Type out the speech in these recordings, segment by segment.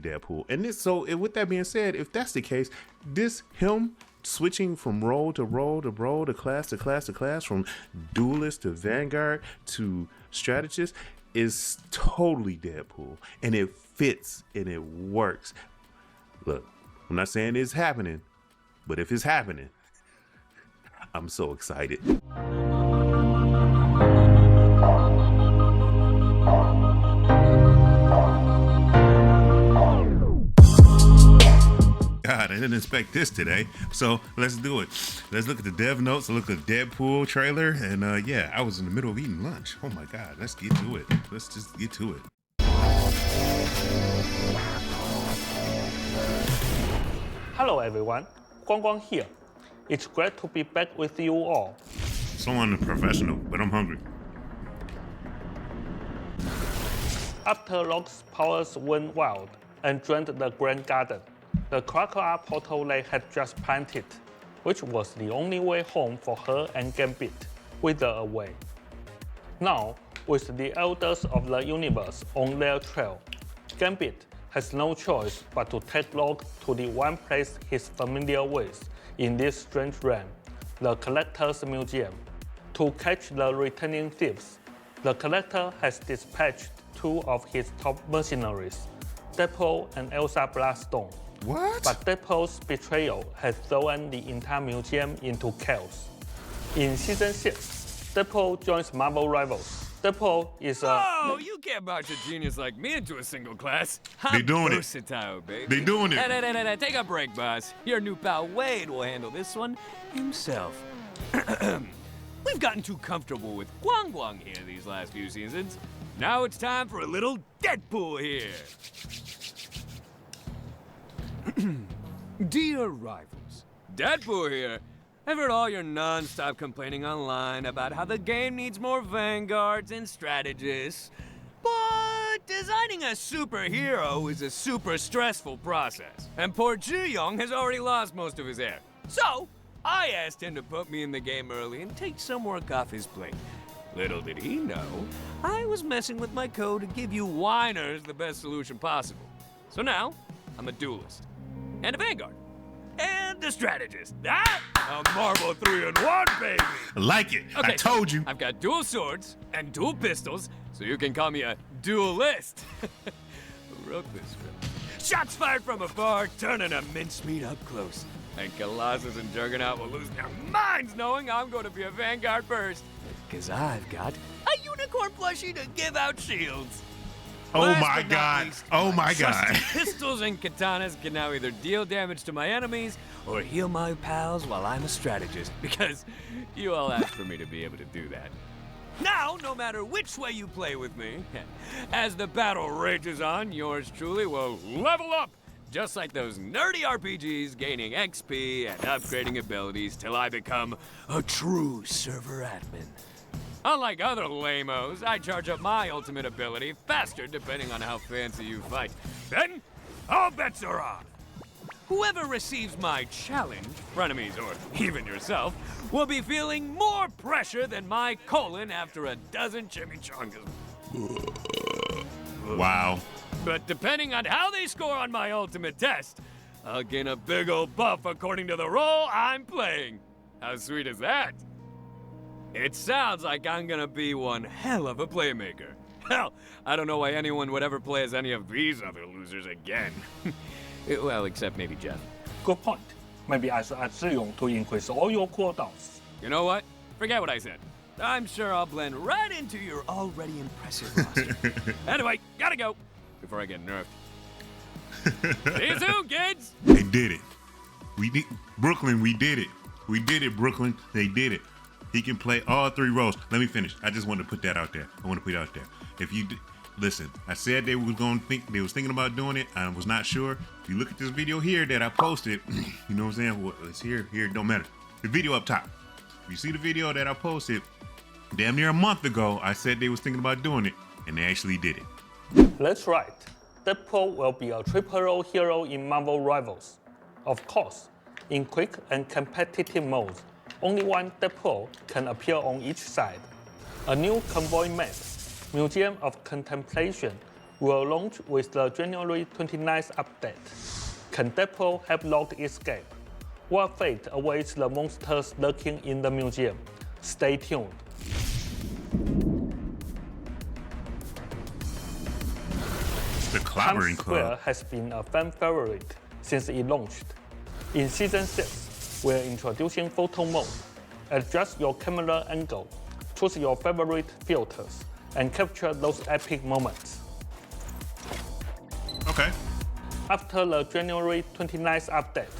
Deadpool. And with that being said, if that's the case, him switching from role to role to role to class to class to class, from Duelist to Vanguard to Strategist, is totally Deadpool. And it fits and it works. Look, I'm not saying it's happening, but if it's happening, I'm so excited. God, I didn't expect this today. So let's do it. Let's look at the dev notes, look at the Deadpool trailer, and yeah, I was in the middle of eating lunch. Oh my God, let's get to it. Let's just get to it. Hello everyone, Guang here. It's great to be back with you all. So I'm a professional, but I'm hungry. After Locke's powers went wild and drained the Grand Garden, the crocodile portal they had just planted, which was the only way home for her and Gambit, wither away. Now, with the elders of the universe on their trail, Gambit has no choice but to take Locke to the one place he's familiar with in this strange realm, the Collector's Museum. To catch the returning thieves, the Collector has dispatched two of his top mercenaries, Deadpool and Elsa Bloodstone. What? But Deadpool's betrayal has thrown the entire museum into chaos. In Season 6, Deadpool joins Marvel rivals. Deadpool is a... Oh, you can't march a genius like me into a single class. They doing it. Versatile, baby. They doing it. Hey, take a break, boss. Your new pal Wade will handle this one himself. We've gotten too comfortable with Guang here these last few seasons. Now it's time for a little Deadpool here. Dear rivals, Deadpool here. I've heard all your non-stop complaining online about how the game needs more Vanguards and Strategists. But designing a superhero is a super stressful process, and poor Ji-Young has already lost most of his hair. So, I asked him to put me in the game early and take some work off his plate. Little did he know, I was messing with my code to give you whiners the best solution possible. So now, I'm a Duelist, and a Vanguard, and a Strategist. Ah! A Marvel 3-in-1, baby! I like it. Okay, I told you. I've got dual swords and dual pistols, so you can call me a Duelist. Who wrote this script? Shots fired from afar, turning a mincemeat up close. And Colossus and Juggernaut will lose their minds knowing I'm going to be a Vanguard first. Because I've got a unicorn plushie to give out shields. Oh Last my but not God. least, Oh my my God. trusty pistols and katanas can now either deal damage to my enemies or heal my pals while I'm a strategist, because you all asked for me to be able to do that. Now, no matter which way you play with me, as the battle rages on, yours truly will level up, just like those nerdy RPGs, gaining XP and upgrading abilities till I become a true server admin. Unlike other lamos, I charge up my ultimate ability faster depending on how fancy you fight. Then, all bets are off. Whoever receives my challenge, frenemies or even yourself, will be feeling more pressure than my colon after a dozen chimichangas. Wow. But depending on how they score on my ultimate test, I'll gain a big ol' buff according to the role I'm playing. How sweet is that? It sounds like I'm gonna be one hell of a playmaker. Hell, I don't know why anyone would ever play as any of these other losers again. Well, except maybe Jeff. Good point. Maybe I should add Zhiyong to increase all your cooldowns. You know what? Forget what I said. I'm sure I'll blend right into your already impressive roster. Anyway, gotta go before I get nerfed. See you soon, kids! They did it. Brooklyn, we did it. We did it, Brooklyn. They did it. He can play all three roles. Let me finish. I just wanted to put that out there. I want to put it out there. If you listen, I said they was thinking about doing it. I was not sure. If you look at this video here that I posted, you know what I'm saying? Well, it's here, it don't matter. The video up top. If you see the video that I posted damn near a month ago, I said they was thinking about doing it, and they actually did it. That's right. Deadpool will be a triple role hero in Marvel Rivals. Of course, in quick and competitive modes, only one Deadpool can appear on each side. A new convoy map, Museum of Contemplation, will launch with the January 29th update. Can Deadpool help Log escape? What fate awaits the monsters lurking in the museum? Stay tuned. The Clobbering Times Square Club. has been a fan favorite since it launched. In Season 6, we're introducing photo mode. Adjust your camera angle, choose your favorite filters, and capture those epic moments. Okay. After the January 29th update,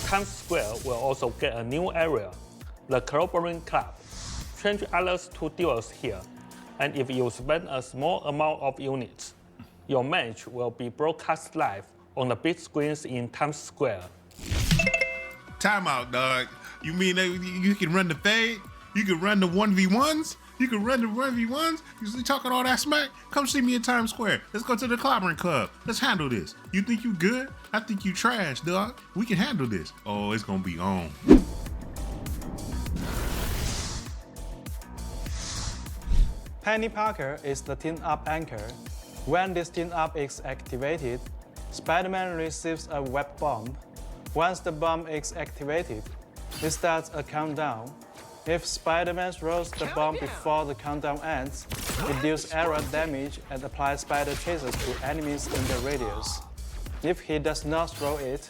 Times Square will also get a new area, the Clobbering Club. Change others to Duelist here, and if you spend a small amount of units, your match will be broadcast live on the big screens in Times Square. Timeout, dog. You mean that you can run the fade? You can run the 1v1s? You can run the 1v1s? You talking all that smack? Come see me in Times Square. Let's go to the Clobbering Club. Let's handle this. You think you good? I think you trash, dog. We can handle this. Oh, it's gonna be on. Penny Parker is the team-up anchor. When this team-up is activated, Spider-Man receives a web bomb. Once the bomb is activated, it starts a countdown. If Spider-Man throws the bomb before the countdown ends, it deals area damage and applies spider chases to enemies in the radius. If he does not throw it,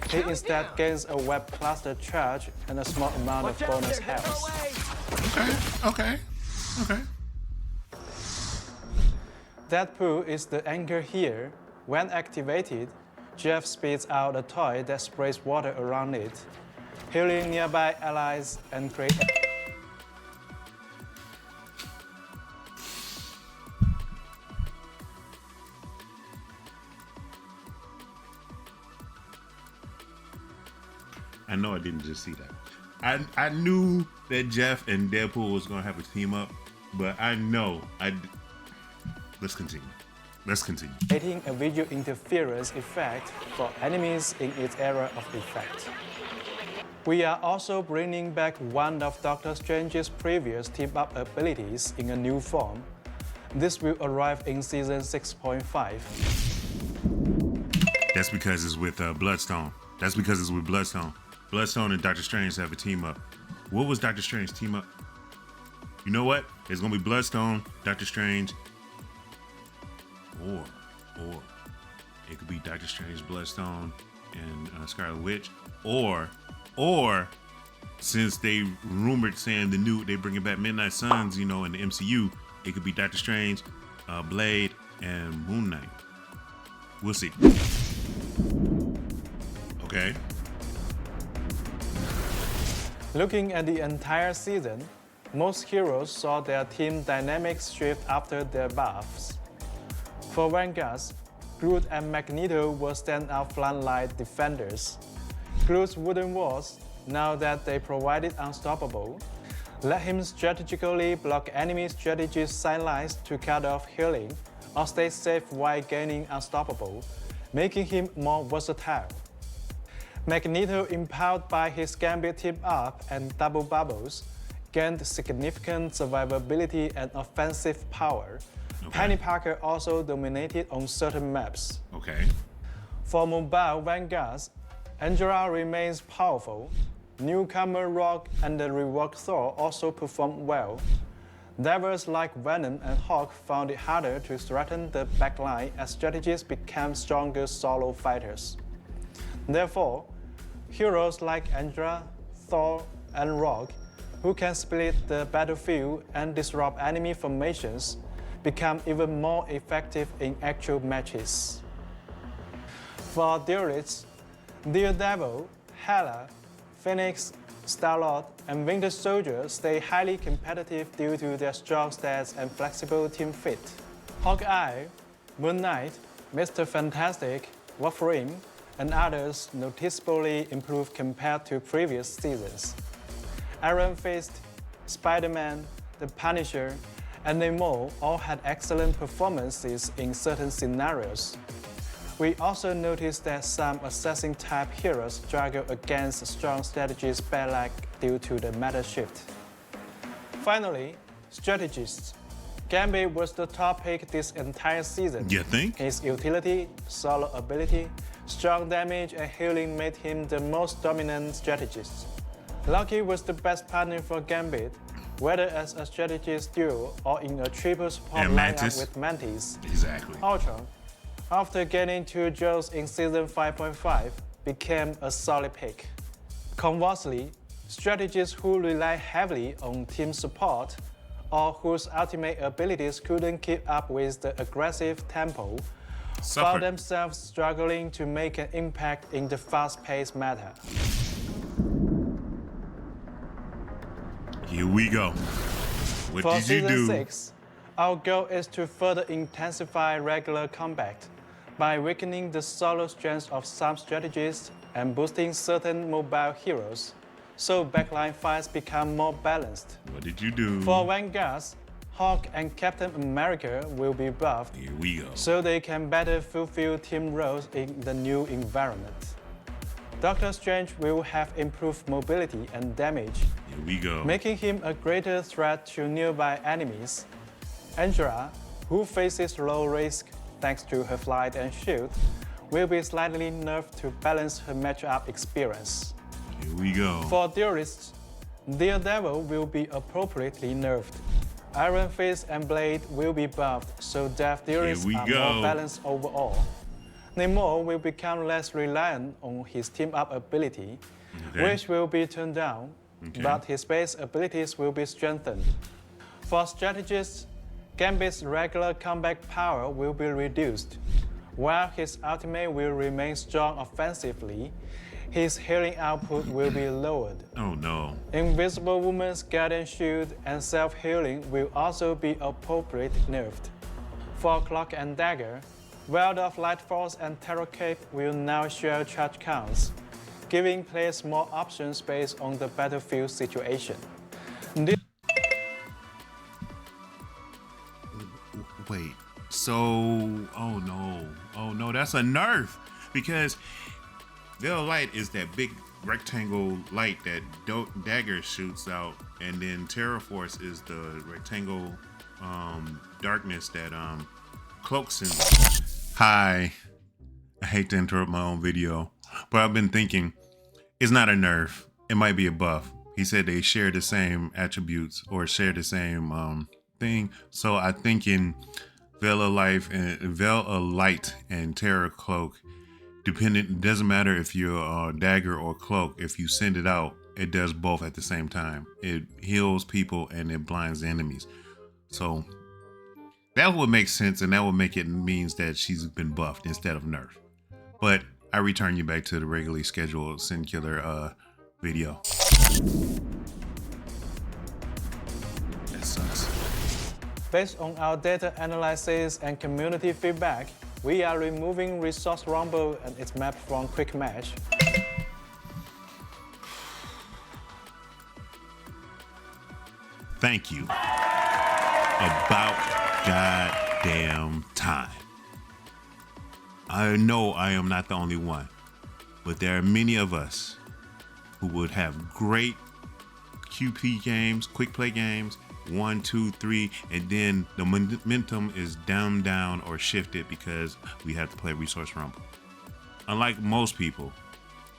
he instead gains a web cluster charge and a small amount of bonus health. Okay. Deadpool is the anchor here. When activated, Jeff spits out a toy that sprays water around it, healing nearby allies and create. I know I didn't just see that. I knew that Jeff and Deadpool was gonna have a team up, but I know Let's continue. Creating a visual interference effect for enemies in its area of effect. We are also bringing back one of Doctor Strange's previous team-up abilities in a new form. This will arrive in Season 6.5. That's because it's with Bloodstone. Bloodstone and Doctor Strange have a team up. What was Doctor Strange's team up? You know what? It's gonna be Bloodstone, Doctor Strange, or it could be Doctor Strange, Bloodstone, and Scarlet Witch, or since they rumored saying they bringing back Midnight Suns, in the MCU, it could be Doctor Strange, Blade, and Moon Knight. We'll see. Okay. Looking at the entire season, most heroes saw their team dynamics shift after their buffs. For Vanguard, Groot and Magneto were standout frontline defenders. Groot's wooden walls, now that they provided unstoppable, let him strategically block enemy strategies' sidelines to cut off healing or stay safe while gaining unstoppable, making him more versatile. Magneto, empowered by his Gambit team-up and double bubbles, gained significant survivability and offensive power. Okay. Penny Parker also dominated on certain maps. Okay. For mobile Vanguards, Angela remains powerful. Newcomer Rogue and the reworked Thor also performed well. Divers like Venom and Hawk found it harder to threaten the backline as strategists became stronger solo fighters. Therefore, heroes like Angela, Thor, and Rogue, who can split the battlefield and disrupt enemy formations, become even more effective in actual matches. For Duelists, Daredevil, Hela, Phoenix, Star-Lord, and Winter Soldier stay highly competitive due to their strong stats and flexible team fit. Hawkeye, Moon Knight, Mr. Fantastic, Wolverine, and others noticeably improved compared to previous seasons. Iron Fist, Spider-Man, The Punisher, and Namor all had excellent performances in certain scenarios. We also noticed that some assassin-type heroes struggle against strong strategies backlag due to the meta shift. Finally, strategists. Gambit was the top pick this entire season. You think? His utility, solo ability, strong damage, and healing made him the most dominant strategist. Lucky was the best partner for Gambit, whether as a strategist duo or in a triple support And lineup Mantis. with Mantis. Exactly. Ultra, after gaining 2 jewels in Season 5.5, became a solid pick. Conversely, strategists who rely heavily on team support or whose ultimate abilities couldn't keep up with the aggressive tempo found Suffered. themselves struggling to make an impact in the fast-paced meta. Here we go. What For did you Season do? 6, our goal is to further intensify regular combat by weakening the solo strengths of some strategists and boosting certain mobile heroes, so backline fights become more balanced. What did you do? For Vanguards, Hawk and Captain America will be buffed, Here we go. so they can better fulfill team roles in the new environment. Doctor Strange will have improved mobility and damage, Here we go. making him a greater threat to nearby enemies. Angela, who faces low risk thanks to her flight and shield, will be slightly nerfed to balance her matchup experience. Here we go. For Duelists, Daredevil will be appropriately nerfed. Iron Fist and Blade will be buffed, so Death Duelists we are go. more balanced overall. Namor will become less reliant on his team-up ability, Okay. which will be turned down, Okay. but his base abilities will be strengthened. For strategists, Gambit's regular combat power will be reduced. While his ultimate will remain strong offensively, his healing output will be lowered. Oh no. Invisible Woman's Guardian Shield and self-healing will also be appropriately nerfed. For Cloak and Dagger, World of Light Force and Terror Cape will now share charge counts, giving players more options based on the battlefield situation. Wait. So, oh no, that's a nerf because Veil Light is that big rectangle light that Dagger shoots out, and then Terra Force is the rectangle darkness that cloaks in. Hi, I hate to interrupt my own video, but I've been thinking it's not a nerf. It might be a buff. He said they share the same attributes or share the same thing. So I think in Veil of Light and Terror Cloak, it doesn't matter if you're Dagger or Cloak. If you send it out, it does both at the same time. It heals people and it blinds enemies. So that would make sense, and that would make it means that she's been buffed instead of nerfed. But I return you back to the regularly scheduled SynKyller video. That sucks. Based on our data analysis and community feedback, we are removing Resource Rumble and its map from Quick Match. Thank you. About goddamn time. I know I am not the only one, but there are many of us who would have great QP games, quick play games, 1, 2, 3, and then the momentum is down or shifted because we have to play Resource Rumble. Unlike most people,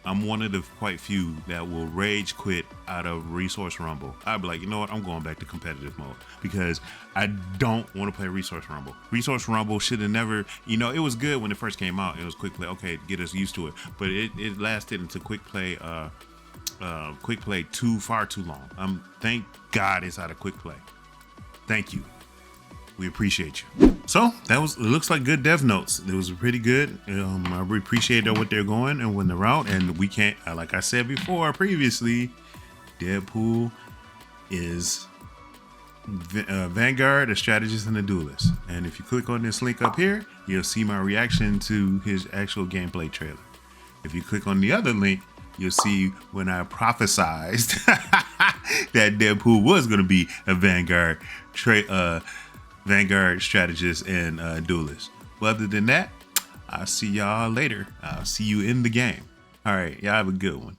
I'm one of the quite few that will rage quit out of Resource Rumble. I'd be like, you know what? I'm going back to competitive mode because I don't want to play Resource Rumble. Resource Rumble should have never, it was good when it first came out. It was quick play. Okay, get us used to it. But it lasted into quick play far too long. Thank God it's out of quick play. Thank you. We appreciate you. So it looks like good dev notes. It was pretty good. I appreciate what they're going and when they're out. And we can't, like I said before previously, Deadpool is Vanguard, a strategist, and a duelist. And if you click on this link up here, you'll see my reaction to his actual gameplay trailer. If you click on the other link, you'll see when I prophesized that Deadpool was going to be a Vanguard strategist and duelist. But other than that, I'll see y'all later. I'll see you in the game. All right, y'all have a good one.